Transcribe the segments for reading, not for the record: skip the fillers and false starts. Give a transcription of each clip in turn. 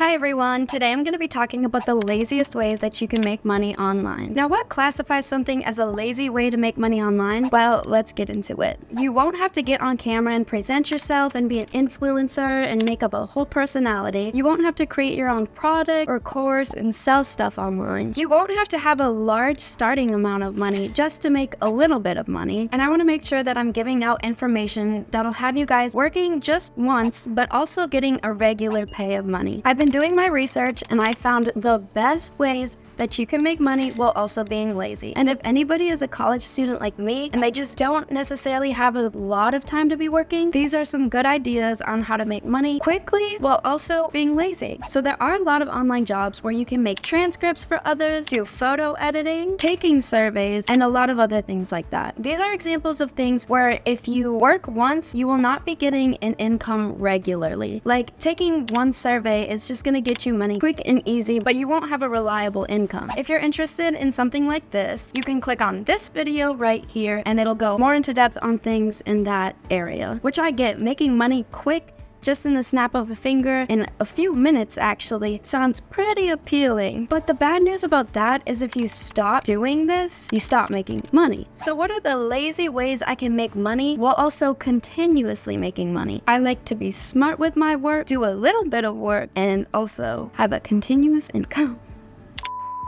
Hi everyone, today I'm going to be talking about the laziest ways that you can make money online. Now, what classifies something as a lazy way to make money online? Well, let's get into it. You won't have to get on camera and present yourself and be an influencer and make up a whole personality. You won't have to create your own product or course and sell stuff online. You won't have to have a large starting amount of money just to make a little bit of money. And I want to make sure that I'm giving out information that'll have you guys working just once, but also getting a regular pay of money. I've been doing my research and I found the best ways that you can make money while also being lazy. And if anybody is a college student like me and they just don't necessarily have a lot of time to be working, these are some good ideas on how to make money quickly while also being lazy. So there are a lot of online jobs where you can make transcripts for others, do photo editing, taking surveys, and a lot of other things like that. These are examples of things where if you work once, you will not be getting an income regularly. Like taking one survey is just gonna get you money quick and easy, but you won't have a reliable income. If you're interested in something like this, you can click on this video right here and it'll go more into depth on things in that area, which I get. Making money quick just in the snap of a finger in a few minutes actually sounds pretty appealing. But the bad news about that is if you stop doing this, you stop making money. So what are the lazy ways I can make money while also continuously making money? I like to be smart with my work, do a little bit of work, and also have a continuous income.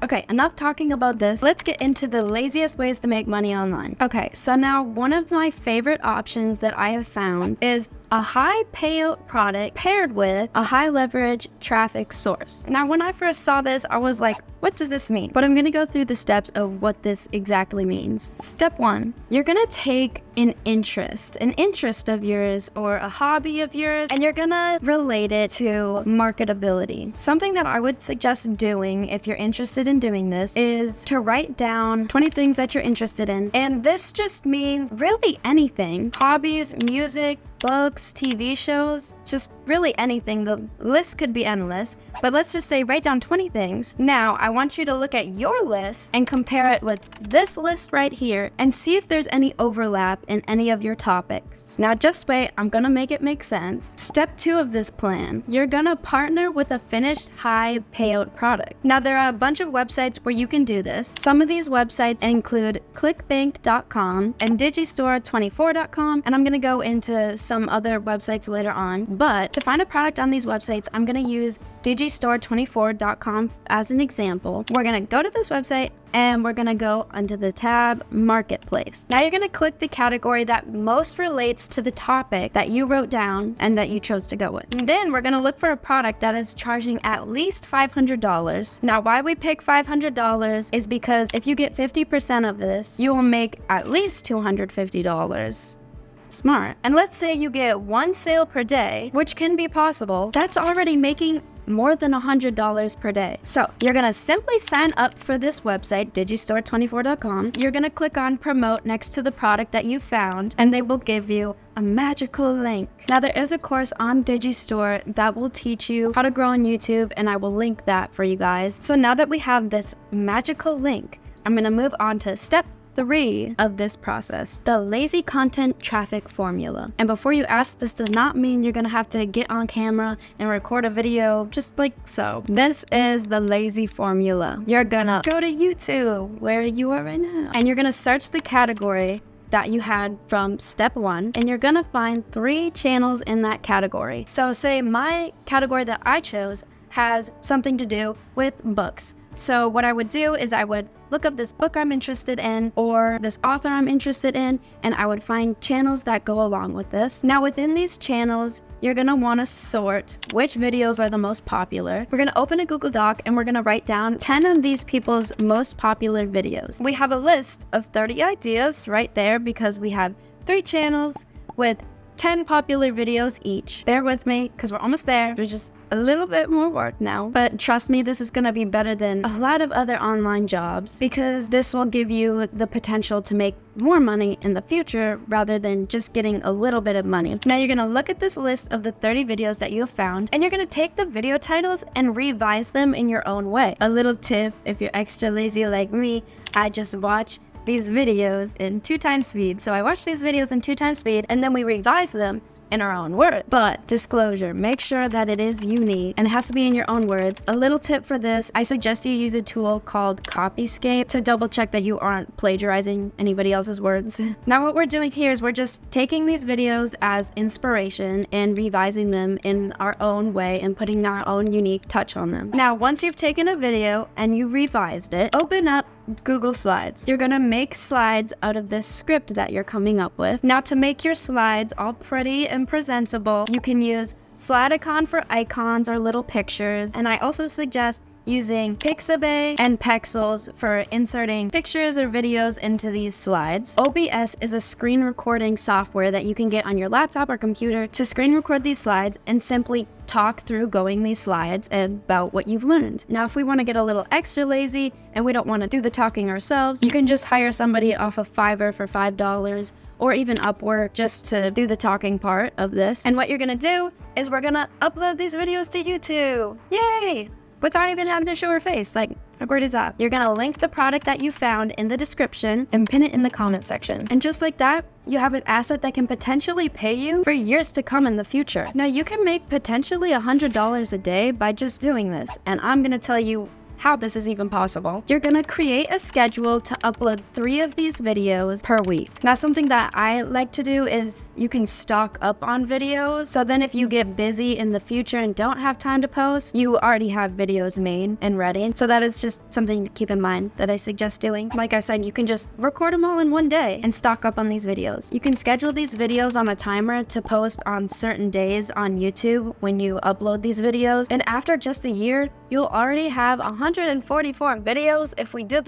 Okay, enough talking about this. Let's get into the laziest ways to make money online. Okay, so now one of my favorite options that I have found is a high payout product paired with a high leverage traffic source. Now, when I first saw this, I was like, what does this mean? But I'm gonna go through the steps of what this exactly means. Step one, you're gonna take an interest of yours or a hobby of yours, and you're gonna relate it to marketability. Something that I would suggest doing if you're interested in doing this is to write down 20 things that you're interested in. And this just means really anything. Hobbies, music, books, TV shows, just really anything. The list could be endless, but let's just say write down 20 things. Now, I want you to look at your list and compare it with this list right here and see if there's any overlap in any of your topics. Now, just wait, I'm gonna make it make sense. Step 2 of this plan, you're gonna partner with a finished high payout product. Now, there are a bunch of websites where you can do this. Some of these websites include clickbank.com and digistore24.com, and I'm gonna go into some other websites later on. But to find a product on these websites, I'm going to use digistore24.com as an example. We're going to go to this website and we're going to go under the tab Marketplace. Now you're going to click the category that most relates to the topic that you wrote down and that you chose to go with. And then we're going to look for a product that is charging at least $500. Now, why we pick $500 is because if you get 50% of this, you will make at least $250. Smart. And let's say you get one sale per day, which can be possible. That's already making more than $100 per day. So you're gonna simply sign up for this website, digistore24.com. You're gonna click on promote next to the product that you found, and they will give you a magical link. Now, there is a course on Digistore that will teach you how to grow on YouTube, and I will link that for you guys. So now that we have this magical link, I'm gonna move on to step 3 of this process, the lazy content traffic formula. And before you ask, this does not mean you're gonna have to get on camera and record a video just like so. This is the lazy formula. You're gonna go to YouTube, where you are right now, and you're gonna search the category that you had from step 1, and you're gonna find 3 channels in that category. So say my category that I chose has something to do with books. So what I would do is I would look up this book I'm interested in or this author I'm interested in, and I would find channels that go along with this. Now, within these channels, you're gonna wanna sort which videos are the most popular. We're gonna open a Google Doc and we're gonna write down 10 of these people's most popular videos. We have a list of 30 ideas right there because we have 3 channels with 10 popular videos each. Bear with me because we're almost there. There's just a little bit more work now, but trust me, this is gonna be better than a lot of other online jobs because this will give you the potential to make more money in the future rather than just getting a little bit of money. Now you're gonna look at this list of the 30 videos that you have found, and you're gonna take the video titles and revise them in your own way. A little tip, if you're extra lazy like me, I just watch these videos in 2 times speed. So I watch these videos in 2 times speed and then we revise them in our own words. But disclosure, make sure that it is unique and it has to be in your own words. A little tip for this, I suggest you use a tool called Copyscape to double check that you aren't plagiarizing anybody else's words. Now what we're doing here is we're just taking these videos as inspiration and revising them in our own way and putting our own unique touch on them. Now once you've taken a video and you revised it, open up Google Slides. You're gonna make slides out of this script that you're coming up with. Now to make your slides all pretty and presentable, you can use Flaticon for icons or little pictures, and I also suggest using Pixabay and Pexels for inserting pictures or videos into these slides. OBS is a screen recording software that you can get on your laptop or computer to screen record these slides and simply talk through going these slides about what you've learned. Now, if we want to get a little extra lazy and we don't want to do the talking ourselves, you can just hire somebody off of Fiverr for $5 or even Upwork just to do the talking part of this. And what you're gonna do is we're gonna upload these videos to YouTube. Yay! Without even having to show her face. Like, how great is that? You're gonna link the product that you found in the description and pin it in the comment section. And just like that, you have an asset that can potentially pay you for years to come in the future. Now, you can make potentially $100 a day by just doing this, and I'm gonna tell you how this is even possible. You're gonna create a schedule to upload 3 of these videos per week. Now, something that I like to do is you can stock up on videos, so then if you get busy in the future and don't have time to post, you already have videos made and ready. So that is just something to keep in mind that I suggest doing. Like I said, you can just record them all in one day and stock up on these videos. You can schedule these videos on a timer to post on certain days on YouTube when you upload these videos, and after just a year, you'll already have 144 videos. If we do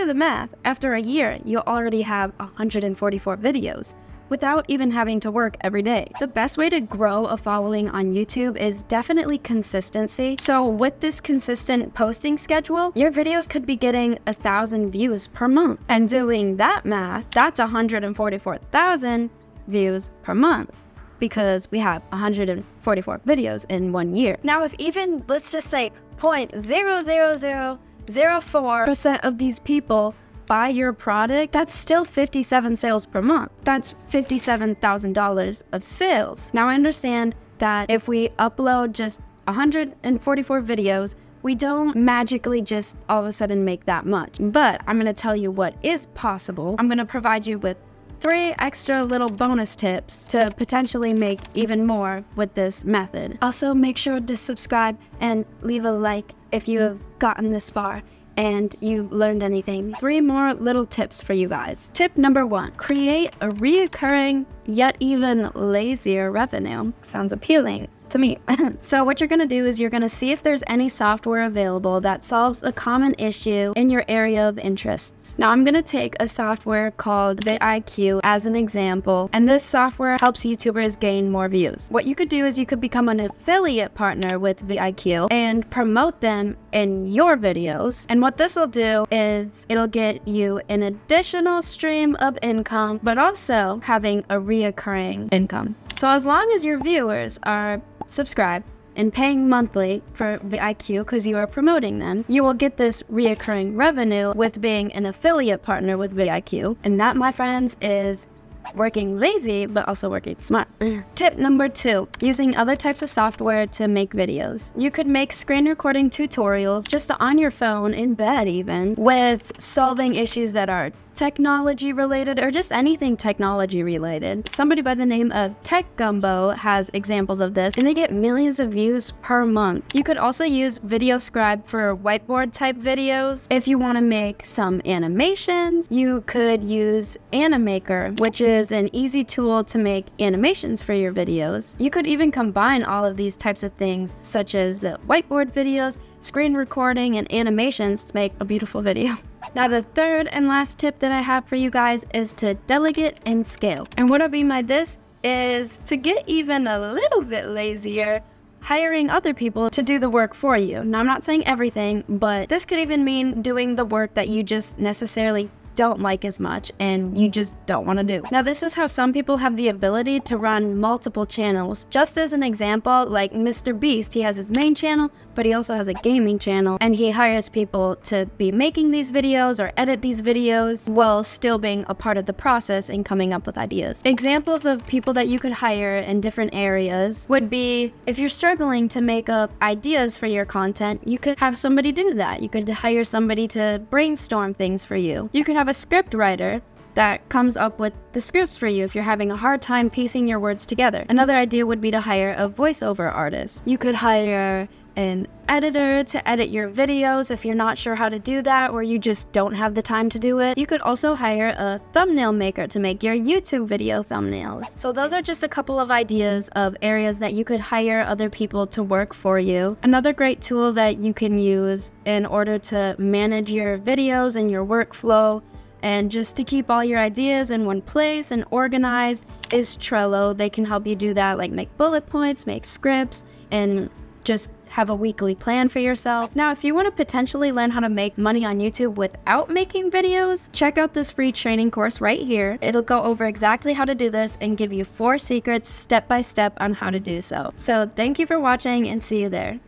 the math, after a year, you'll already have 144 videos without even having to work every day. The best way to grow a following on YouTube is definitely consistency. So with this consistent posting schedule, your videos could be getting 1,000 views per month. And doing that math, that's 144,000 views per month, because we have 144 videos in 1 year. Now, if even, let's just say 0.00004% of these people buy your product, that's still 57 sales per month. That's $57,000 of sales. Now, I understand that if we upload just 144 videos, we don't magically just all of a sudden make that much. But I'm gonna tell you what is possible. I'm gonna provide you with 3 extra little bonus tips to potentially make even more with this method. Also, make sure to subscribe and leave a like if you have gotten this far and you've learned anything. 3 more little tips for you guys. Tip number 1, create a reoccurring yet even lazier revenue. Sounds appealing to me. So what you're gonna do is you're gonna see if there's any software available that solves a common issue in your area of interests. Now, I'm gonna take a software called vidIQ as an example, and this software helps YouTubers gain more views. What you could do is you could become an affiliate partner with vidIQ and promote them in your videos. And what this will do is it'll get you an additional stream of income, but also having a reoccurring income. So as long as your viewers are subscribed and paying monthly for vidIQ because you are promoting them, you will get this reoccurring revenue with being an affiliate partner with vidIQ. And that, my friends, is working lazy, but also working smart. Tip number 2, using other types of software to make videos. You could make screen recording tutorials just on your phone, in bed even, with solving issues that are technology related or just anything technology related. Somebody by the name of Tech Gumbo has examples of this, and they get millions of views per month. You could also use VideoScribe for whiteboard type videos. If you want to make some animations, you could use Animaker, which is an easy tool to make animations for your videos. You could even combine all of these types of things, such as the whiteboard videos, screen recording, and animations to make a beautiful video. Now, the third and last tip that I have for you guys is to delegate and scale. And what I mean by this is to get even a little bit lazier, hiring other people to do the work for you. Now, I'm not saying everything, but this could even mean doing the work that you just necessarily don't like as much and you just don't want to do. Now, this is how some people have the ability to run multiple channels. Just as an example, like Mr. Beast, he has his main channel, but he also has a gaming channel, and he hires people to be making these videos or edit these videos while still being a part of the process and coming up with ideas. Examples of people that you could hire in different areas would be, if you're struggling to make up ideas for your content, you could have somebody do that. You could hire somebody to brainstorm things for you. You could have a script writer that comes up with the scripts for you if you're having a hard time piecing your words together. Another idea would be to hire a voiceover artist. You could hire an editor to edit your videos if you're not sure how to do that or you just don't have the time to do it. You could also hire a thumbnail maker to make your YouTube video thumbnails. So those are just a couple of ideas of areas that you could hire other people to work for you. Another great tool that you can use in order to manage your videos and your workflow and just to keep all your ideas in one place and organized is Trello. They can help you do that, like make bullet points, make scripts, and just have a weekly plan for yourself. Now, if you want to potentially learn how to make money on YouTube without making videos, check out this free training course right here. It'll go over exactly how to do this and give you 4 secrets step by step on how to do so. So thank you for watching and see you there.